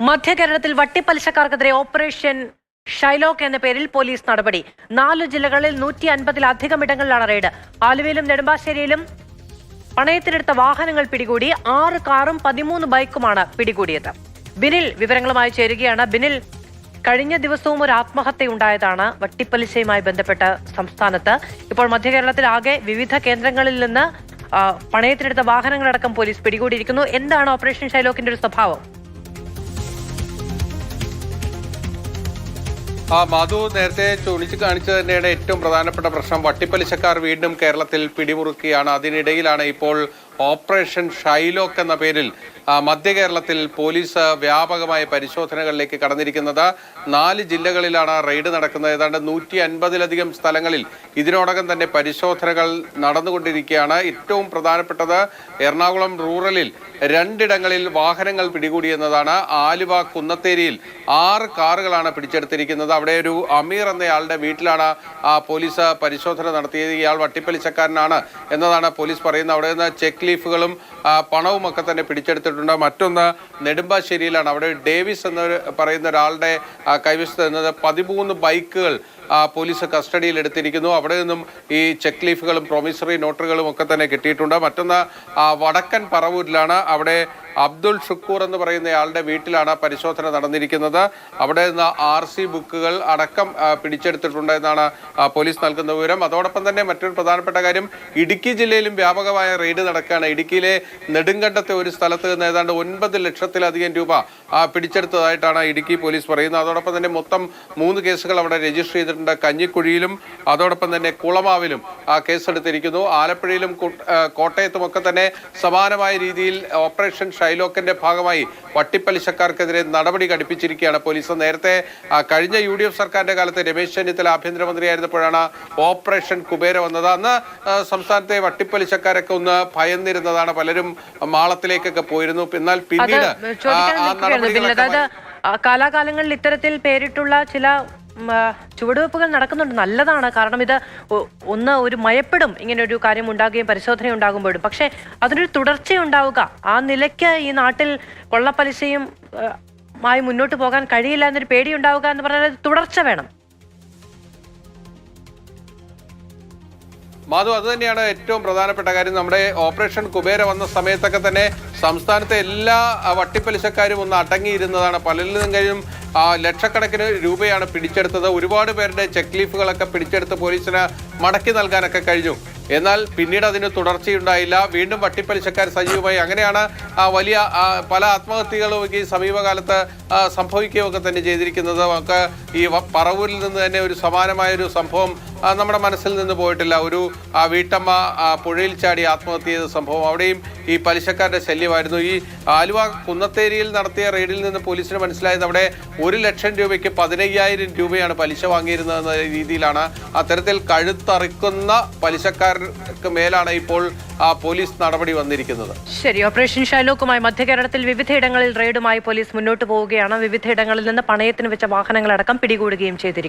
മധ്യകേരളത്തിൽ വട്ടിപ്പലിശക്കാർക്കെതിരെ operation Shylock എന്ന പേരിൽ police നടപടി. 4 ജില്ലകളിൽ 150-ലധികം ഇടങ്ങളിലാണ് റെയ്ഡ്. ആലുവയിലും നെടുമ്പാശ്ശേരിയിലും പണയത്തിനെടുത്ത വാഹനങ്ങൾ പിടികൂടി. 6 കാറും 13 ബൈക്കുമാണ് പിടികൂടിയത്. ബിനിൽ വിവരങ്ങളുമായി ചേരുകയാണ്. ബിനിൽ, കഴിഞ്ഞ ദിവസവും ഒരു ആത്മഹത്യ ഉണ്ടായതാണ് വട്ടിപ്പലിശയുമായി ബന്ധപ്പെട്ട് സംസ്ഥാനത്ത്. ഇപ്പോൾ മധ്യകേരളത്തിൽ ആകെ വിവിധ കേന്ദ്രങ്ങളിൽ നിന്ന് പണയത്തിനെടുത്ത വാഹനങ്ങളടക്കം പോലീസ് പിടികൂടിയിരിക്കുന്നു. എന്താണ് ഓപ്പറേഷൻ ഷൈലോക്കിന്റെ ഒരു സ്വഭാവം? മധു നേരത്തെ ചൂണ്ടിക്കാണിച്ചത് തന്നെയാണ് ഏറ്റവും പ്രധാനപ്പെട്ട പ്രശ്നം. വട്ടിപ്പലിശക്കാർ വീണ്ടും കേരളത്തിൽ പിടിമുറുക്കുകയാണ്. അതിനിടയിലാണ് ഇപ്പോൾ ഓപ്പറേഷൻ ഷൈലോക്ക് എന്ന പേരിൽ മധ്യ കേരളത്തിൽ പോലീസ് വ്യാപകമായ പരിശോധനകളിലേക്ക് കടന്നിരിക്കുന്നത്. 4 ജില്ലകളിലാണ് റെയ്ഡ് നടക്കുന്നത്. ഏതാണ്ട് 150-ലധികം സ്ഥലങ്ങളിൽ ഇതിനോടകം തന്നെ പരിശോധനകൾ നടന്നുകൊണ്ടിരിക്കുകയാണ്. ഏറ്റവും പ്രധാനപ്പെട്ടത് എറണാകുളം റൂറലിൽ 2 ഇടങ്ങളിൽ വാഹനങ്ങൾ പിടികൂടിയെന്നതാണ്. ആലുവ കുന്നത്തേരിയിൽ 6 കാറുകളാണ് പിടിച്ചെടുത്തിരിക്കുന്നത്. അവിടെ ഒരു അമീർ എന്നയാളുടെ വീട്ടിലാണ് പോലീസ് പരിശോധന നടത്തിയത്. ഇയാൾ വട്ടിപ്പലിശക്കാരനാണ് എന്നതാണ് പോലീസ് പറയുന്നത്. അവിടെ നിന്ന് ചെക്ക് ലീഫുകളും പണവും ഒക്കെ തന്നെ പിടിച്ചെടുത്തിട്ടുണ്ട്. മറ്റൊന്ന് നെടുമ്പാശ്ശേരിയിലാണ്. അവിടെ ഡേവിസ് എന്ന് പറയുന്ന ഒരാളുടെ കൈവശത്ത് നിന്നത് 13 ബൈക്കുകൾ പോലീസ് കസ്റ്റഡിയിൽ എടുത്തിരിക്കുന്നു. അവിടെ നിന്നും ഈ ചെക്ക് ലീഫുകളും പ്രോമിസറി നോട്ടുകളും ഒക്കെ തന്നെ കിട്ടിയിട്ടുണ്ട്. മറ്റൊന്ന് വടക്കൻ പറവൂരിലാണ്. അവിടെ അബ്ദുൾ ഷുക്കൂർ എന്ന് പറയുന്നയാളുടെ വീട്ടിലാണ് പരിശോധന നടന്നിരിക്കുന്നത്. അവിടെ നിന്ന് RC ബുക്കുകൾ അടക്കം പിടിച്ചെടുത്തിട്ടുണ്ട് എന്നാണ് പോലീസ് നൽകുന്ന വിവരം. അതോടൊപ്പം തന്നെ മറ്റൊരു പ്രധാനപ്പെട്ട കാര്യം, ഇടുക്കി ജില്ലയിലും വ്യാപകമായ റെയ്ഡ് നടക്കുകയാണ്. ഇടുക്കിയിലെ നെടുങ്കണ്ടത്തെ ഒരു സ്ഥലത്ത് നിന്ന് ഏതാണ്ട് 9 ലക്ഷത്തിലധികം രൂപ പിടിച്ചെടുത്തതായിട്ടാണ് ഇടുക്കി പോലീസ് പറയുന്നത്. അതോടൊപ്പം തന്നെ മൊത്തം 3 കേസുകൾ അവിടെ രജിസ്റ്റർ ചെയ്തിട്ടുണ്ട്. കഞ്ഞിക്കുഴിയിലും അതോടൊപ്പം തന്നെ കുളമാവിലും കേസെടുത്തിരിക്കുന്നു. ആലപ്പുഴയിലും കോട്ടയത്തും ഒക്കെ തന്നെ സമാനമായ രീതിയിൽ ഓപ്പറേഷൻ ഷൈലോക്കിന്റെ ഭാഗമായി വട്ടിപ്പലിശക്കാർക്കെതിരെ നടപടി ഘടിപ്പിച്ചിരിക്കുകയാണ് പോലീസ്. നേരത്തെ കഴിഞ്ഞ UDF സർക്കാരിന്റെ കാലത്ത് രമേശ് ചെന്നിത്തല ആഭ്യന്തരമന്ത്രിയായിരുന്നപ്പോഴാണ് ഓപ്പറേഷൻ കുബേര വന്നത്. അന്ന് സംസ്ഥാനത്തെ വട്ടിപ്പലിശക്കാരൊക്കെ ഒന്ന് ഭയന്നിരുന്നതാണ്. പലരും മാളത്തിലേക്കൊക്കെ പോയിരുന്നു. എന്നാൽ പിന്നീട് കാലാകാലങ്ങളിൽ ഇത്തരത്തിൽ പേരിട്ടുള്ള ചില ചുവടുവെപ്പുകൾ നടക്കുന്നുണ്ട്. നല്ലതാണ്. കാരണം ഇത് ഒരു മയപ്പെടും ഇങ്ങനെ ഒരു കാര്യം ഉണ്ടാകുകയും പരിശോധന ഉണ്ടാകുമ്പോഴും. പക്ഷെ അതിനൊരു തുടർച്ചയുണ്ടാവുക. ആ നിലയ്ക്ക് ഈ നാട്ടിൽ കൊള്ളപ്പലിശയും മായി മുന്നോട്ട് പോകാൻ കഴിയില്ല എന്നൊരു പേടി ഉണ്ടാവുക എന്ന് പറഞ്ഞാൽ തുടർച്ച വേണം. മാധു, അത് തന്നെയാണ് ഏറ്റവും പ്രധാനപ്പെട്ട കാര്യം. നമ്മുടെ ഓപ്പറേഷൻ കുബേര വന്ന സമയത്തൊക്കെ തന്നെ സംസ്ഥാനത്തെ എല്ലാ വട്ടിപ്പലിശക്കാരും ഒന്ന് അടങ്ങിയിരുന്നതാണ്. പലരിൽ നിന്നും ലക്ഷക്കണക്കിന് രൂപയാണ് പിടിച്ചെടുത്തത്. ഒരുപാട് പേരുടെ ചെക്ക് ലീഫുകളൊക്കെ പിടിച്ചെടുത്ത് പോലീസിന് മടക്കി നൽകാനൊക്കെ കഴിഞ്ഞു. എന്നാൽ പിന്നീട് അതിന് തുടർച്ചയുണ്ടായില്ല. വീണ്ടും വട്ടിപ്പലിശക്കാർ സജീവമായി. അങ്ങനെയാണ് വലിയ പല ആത്മഹത്യകളും ഈ സമീപകാലത്ത് സംഭവിക്കുകയൊക്കെ തന്നെ ചെയ്തിരിക്കുന്നത്. നമുക്ക് ഈ പറവൂരിൽ നിന്ന് തന്നെ ഒരു സമാനമായൊരു സംഭവം നമ്മുടെ മനസ്സിൽ നിന്ന് പോയിട്ടില്ല. ഒരു വീട്ടമ്മ പുഴയിൽ ചാടി ആത്മഹത്യ ചെയ്ത സംഭവം. അവിടെയും ഈ പലിശക്കാരുടെ ശല്യമായിരുന്നു. ഈ ആലുവ കുന്നത്തേരിയിൽ നടത്തിയ റെയ്ഡിൽ നിന്ന് പോലീസിന് മനസ്സിലായത് അവിടെ 1 ലക്ഷം രൂപയ്ക്ക് 15,000 രൂപയാണ് പലിശ വാങ്ങിയിരുന്നതെന്ന രീതിയിലാണ്. അത്തരത്തിൽ കഴുത്തറിക്കുന്ന പലിശക്കാർക്ക് മേലാണ് ഇപ്പോൾ പോലീസ് നടപടി വന്നിരിക്കുന്നത്. ശരി, ഓപ്പറേഷൻ ഷൈലോക്കുമായി മധ്യകേരളത്തിൽ വിവിധയിടങ്ങളിൽ റെയ്ഡുമായി പോലീസ് മുന്നോട്ട് പോവുകയാണ്. വിവിധയിടങ്ങളിൽ നിന്ന് പണയത്തിന് വെച്ച വാഹനങ്ങളടക്കം പിടികൂടുകയും ചെയ്തിരിക്കുന്നു.